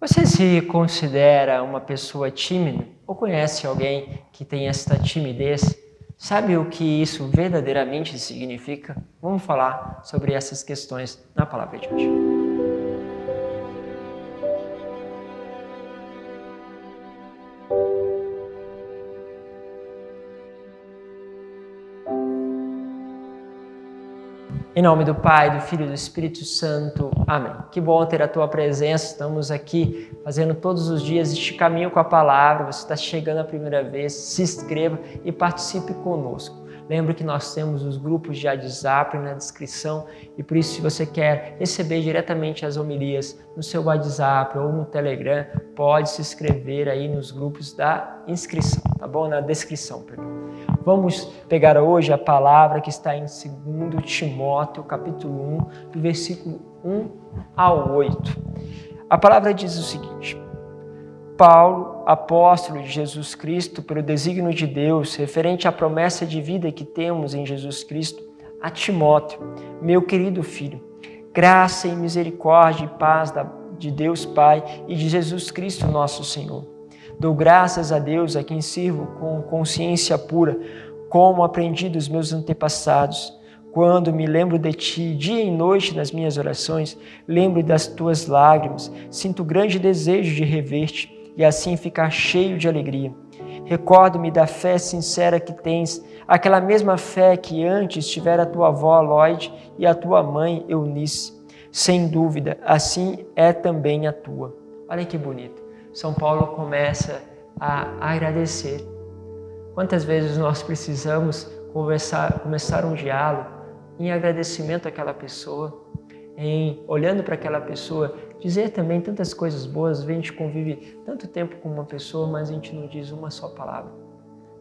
Você se considera uma pessoa tímida ou conhece alguém que tem esta timidez? Sabe o que isso verdadeiramente significa? Vamos falar sobre essas questões na palavra de hoje. Em nome do Pai, do Filho e do Espírito Santo. Amém. Que bom ter a tua presença. Estamos aqui fazendo todos os dias este caminho com a palavra. Você está chegando a primeira vez, se inscreva e participe conosco. Lembre que nós temos os grupos de WhatsApp na descrição e por isso, se você quer receber diretamente as homilias no seu WhatsApp ou no Telegram, pode se inscrever aí nos grupos da inscrição, tá bom? Na descrição, perdão. Vamos pegar hoje a palavra que está em 2 Timóteo, capítulo 1, do versículo 1 ao 8. A palavra diz o seguinte: Paulo, apóstolo de Jesus Cristo, pelo desígnio de Deus, referente à promessa de vida que temos em Jesus Cristo, a Timóteo, meu querido filho, graça e misericórdia e paz de Deus Pai e de Jesus Cristo nosso Senhor. Dou graças a Deus a quem sirvo com consciência pura, como aprendi dos meus antepassados. Quando me lembro de ti, dia e noite nas minhas orações, lembro das tuas lágrimas, sinto grande desejo de rever-te e assim ficar cheio de alegria. Recordo-me da fé sincera que tens, aquela mesma fé que antes tivera a tua avó Lloyd e a tua mãe Eunice. Sem dúvida, assim é também a tua. Olha que bonito. São Paulo começa a agradecer. Quantas vezes nós precisamos começar um diálogo em agradecimento àquela pessoa, em olhando para aquela pessoa, dizer também tantas coisas boas. A gente convive tanto tempo com uma pessoa, mas a gente não diz uma só palavra,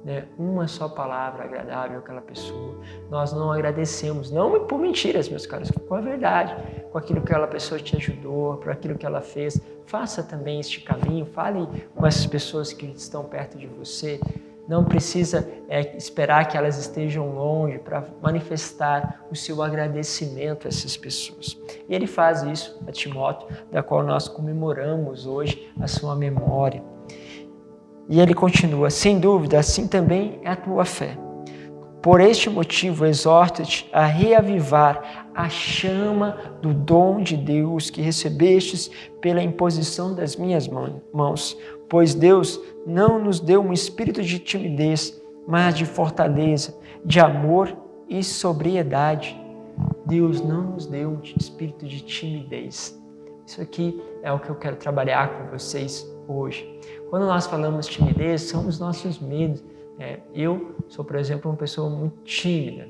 né? Uma só palavra agradável àquela pessoa. Nós não agradecemos, não por mentiras, meus caros, com a verdade, com aquilo que aquela pessoa te ajudou, por aquilo que ela fez. Faça também este caminho, fale com essas pessoas que estão perto de você. Não precisa esperar que elas estejam longe para manifestar o seu agradecimento a essas pessoas. E ele faz isso a Timóteo, da qual nós comemoramos hoje a sua memória. E ele continua: sem dúvida, assim também é a tua fé. Por este motivo, exorto-te a reavivar a chama do dom de Deus que recebestes pela imposição das minhas mãos. Pois Deus não nos deu um espírito de timidez, mas de fortaleza, de amor e sobriedade. Deus não nos deu um espírito de timidez. Isso aqui é o que eu quero trabalhar com vocês hoje. Quando nós falamos timidez, são os nossos medos. Eu sou, por exemplo, uma pessoa muito tímida.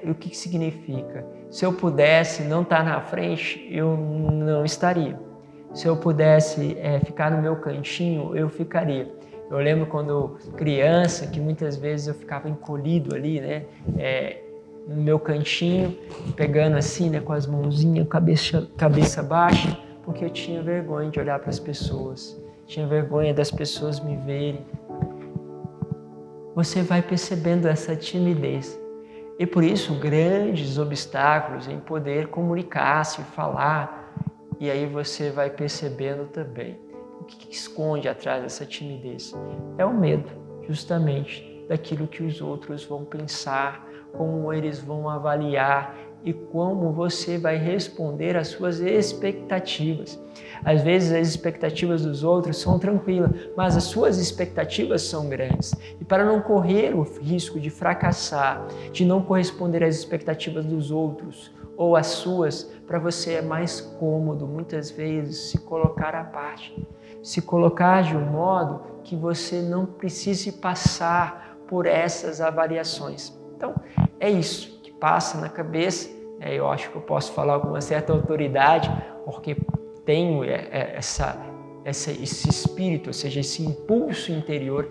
O que significa? Se eu pudesse não estar na frente, eu não estaria. Se eu pudesse ficar no meu cantinho, eu ficaria. Eu lembro quando criança, que muitas vezes eu ficava encolhido ali, né? No meu cantinho, pegando assim, né, com as mãozinhas, cabeça baixa, porque eu tinha vergonha de olhar para as pessoas. Tinha vergonha das pessoas me verem. Você vai percebendo essa timidez. E por isso, grandes obstáculos em poder comunicar-se, falar. E aí você vai percebendo também o que esconde atrás dessa timidez. É o medo, justamente, daquilo que os outros vão pensar, como eles vão avaliar e como você vai responder às suas expectativas. Às vezes as expectativas dos outros são tranquilas, mas as suas expectativas são grandes. E para não correr o risco de fracassar, de não corresponder às expectativas dos outros ou às suas, para você é mais cômodo muitas vezes se colocar à parte. Se colocar de um modo que você não precise passar por essas avaliações. Então, é isso que passa na cabeça. Eu acho que eu posso falar com uma certa autoridade, porque tenho esse espírito, ou seja, esse impulso interior,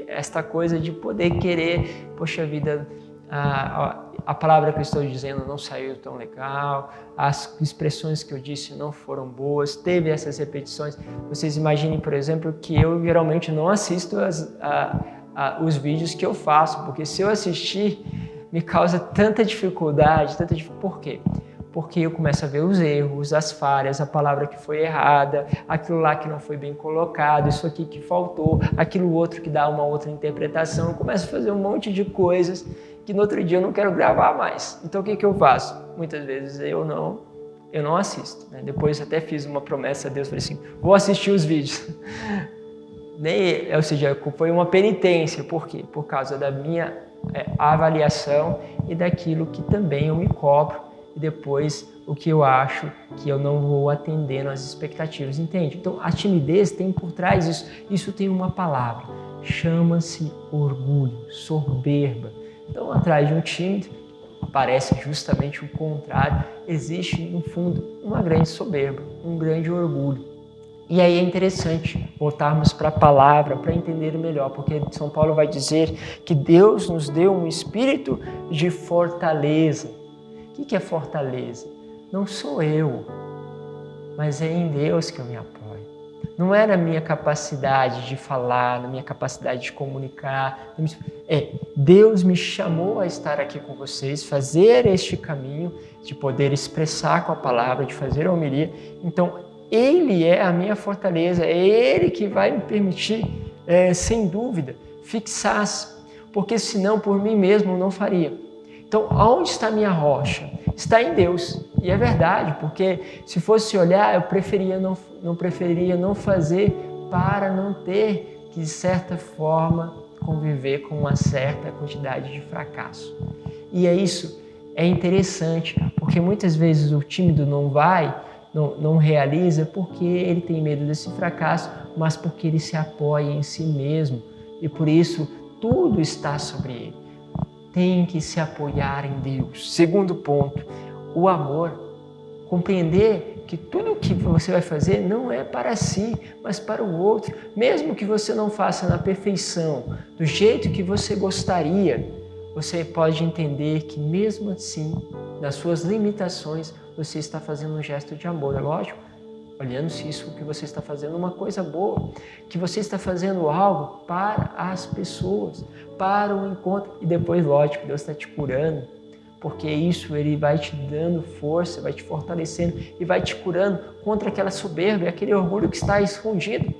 esta coisa de poder querer, poxa vida, a palavra que eu estou dizendo não saiu tão legal, as expressões que eu disse não foram boas, teve essas repetições. Vocês imaginem, por exemplo, que eu geralmente não assisto os vídeos que eu faço, porque se eu assistir, me causa tanta dificuldade. Por quê? Porque eu começo a ver os erros, as falhas, a palavra que foi errada, aquilo lá que não foi bem colocado, isso aqui que faltou, aquilo outro que dá uma outra interpretação. Eu começo a fazer um monte de coisas que no outro dia eu não quero gravar mais. Então o que eu faço? Muitas vezes eu não assisto. Né? Depois até fiz uma promessa a Deus, falei assim, vou assistir os vídeos. Ou seja, foi uma penitência. Por quê? Por causa da minha avaliação e daquilo que também eu me cobro e depois o que eu acho que eu não vou atendendo às expectativas, entende? Então a timidez tem por trás isso, isso tem uma palavra, chama-se orgulho, soberba. Então atrás de um tímido parece justamente o contrário, existe no fundo uma grande soberba, um grande orgulho. E aí é interessante voltarmos para a palavra para entender melhor, porque São Paulo vai dizer que Deus nos deu um espírito de fortaleza. O que é fortaleza? Não sou eu, mas é em Deus que eu me apoio. Não é na minha capacidade de falar, na minha capacidade de comunicar. Deus me chamou a estar aqui com vocês, fazer este caminho, de poder expressar com a palavra, de fazer a homilia. Então, Ele é a minha fortaleza, é Ele que vai me permitir, sem dúvida, fixar-se, porque senão por mim mesmo eu não faria. Então, onde está a minha rocha? Está em Deus. E é verdade, porque se fosse olhar, eu preferiria não fazer para não ter que, de certa forma, conviver com uma certa quantidade de fracasso. E é interessante, porque muitas vezes o tímido não realiza porque ele tem medo desse fracasso, mas porque ele se apoia em si mesmo e por isso tudo está sobre ele. Tem que se apoiar em Deus. Segundo ponto, o amor. Compreender que tudo o que você vai fazer não é para si, mas para o outro. Mesmo que você não faça na perfeição, do jeito que você gostaria, você pode entender que mesmo assim, nas suas limitações, você está fazendo um gesto de amor. É lógico, olhando se isso que você está fazendo é uma coisa boa, que você está fazendo algo para as pessoas, para o encontro. E depois, lógico, Deus está te curando, porque isso Ele vai te dando força, vai te fortalecendo e vai te curando contra aquela soberba e aquele orgulho que está escondido.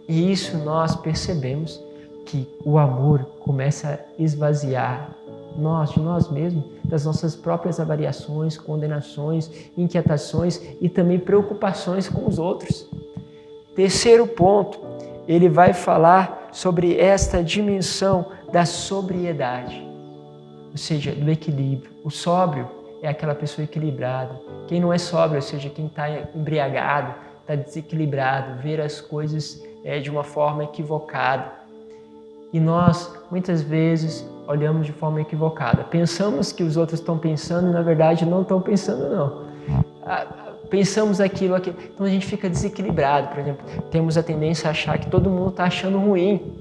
E isso nós percebemos que o amor começa a esvaziar de nós mesmos, das nossas próprias avaliações, condenações, inquietações e também preocupações com os outros. Terceiro ponto, ele vai falar sobre esta dimensão da sobriedade, ou seja, do equilíbrio. O sóbrio é aquela pessoa equilibrada. Quem não é sóbrio, ou seja, quem está embriagado, está desequilibrado, vê as coisas de uma forma equivocada. E nós, muitas vezes, olhamos de forma equivocada. Pensamos que os outros estão pensando e, na verdade, não estão pensando, não. Pensamos aquilo. Então, a gente fica desequilibrado. Por exemplo, temos a tendência a achar que todo mundo está achando ruim,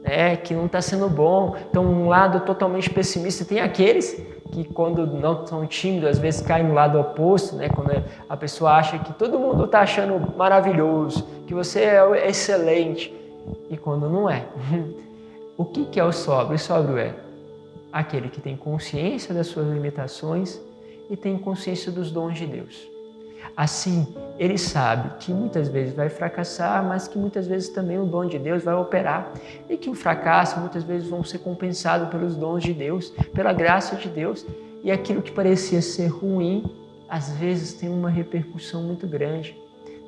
né? Que não está sendo bom. Então, um lado totalmente pessimista. Tem aqueles que, quando não são tímidos, às vezes caem no lado oposto, né? Quando a pessoa acha que todo mundo está achando maravilhoso, que você é excelente, e quando não é. O que é o sóbrio? O sóbrio é aquele que tem consciência das suas limitações e tem consciência dos dons de Deus. Assim, ele sabe que muitas vezes vai fracassar, mas que muitas vezes também o dom de Deus vai operar e que o fracasso muitas vezes vão ser compensados pelos dons de Deus, pela graça de Deus, e aquilo que parecia ser ruim, às vezes tem uma repercussão muito grande,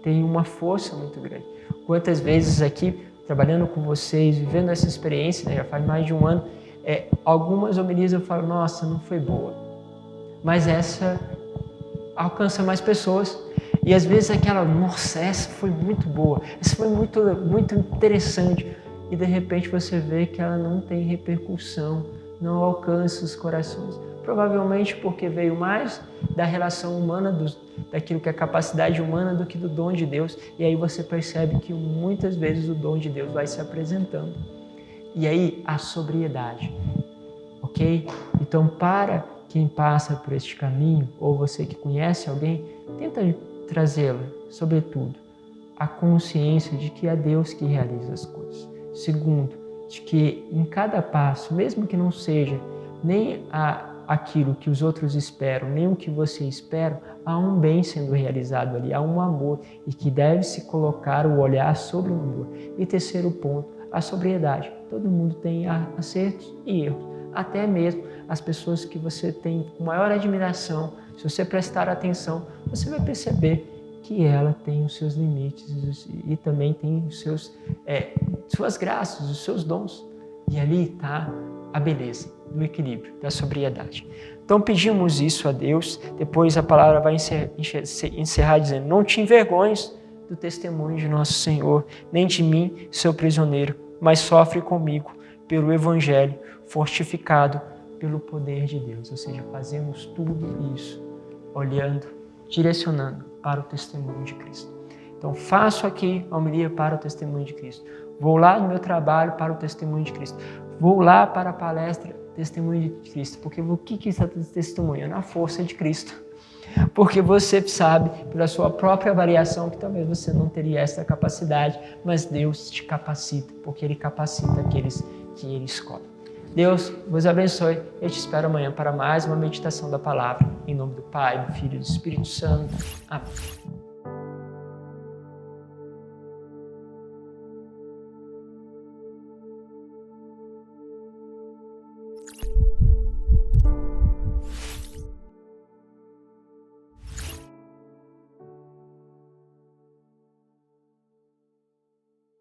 tem uma força muito grande. Quantas vezes aqui, trabalhando com vocês, vivendo essa experiência, né, já faz mais de um ano, algumas homilias eu falo, nossa, não foi boa. Mas essa alcança mais pessoas. E às vezes aquela, nossa, essa foi muito boa, essa foi muito, muito interessante. E de repente você vê que ela não tem repercussão, não alcança os corações. Provavelmente porque veio mais da relação humana, daquilo que é a capacidade humana, do que do dom de Deus. E aí você percebe que muitas vezes o dom de Deus vai se apresentando. E aí a sobriedade, ok? Então, para quem passa por este caminho, ou você que conhece alguém, tenta trazê-la, sobretudo, a consciência de que é Deus que realiza as coisas. Segundo, de que em cada passo, mesmo que não seja nem a aquilo que os outros esperam, nem o que você espera, há um bem sendo realizado ali, há um amor e que deve se colocar o olhar sobre o amor. E terceiro ponto, a sobriedade. Todo mundo tem acertos e erros, até mesmo as pessoas que você tem com maior admiração. Se você prestar atenção, você vai perceber que ela tem os seus limites e também tem os suas graças, os seus dons. E ali está a beleza do equilíbrio, da sobriedade. Então pedimos isso a Deus, depois a palavra vai encerrar dizendo: não te envergonhes do testemunho de nosso Senhor, nem de mim, seu prisioneiro, mas sofre comigo pelo Evangelho, fortificado pelo poder de Deus. Ou seja, fazemos tudo isso olhando, direcionando para o testemunho de Cristo. Então faço aqui a homilia para o testemunho de Cristo. Vou lá no meu trabalho para o testemunho de Cristo. Vou lá para a palestra, testemunho de Cristo. Porque o que está testemunhando? A força de Cristo. Porque você sabe, pela sua própria variação, que talvez você não teria essa capacidade, mas Deus te capacita, porque Ele capacita aqueles que Ele escolhe. Deus vos abençoe. Eu te espero amanhã para mais uma meditação da palavra. Em nome do Pai, do Filho e do Espírito Santo. Amém.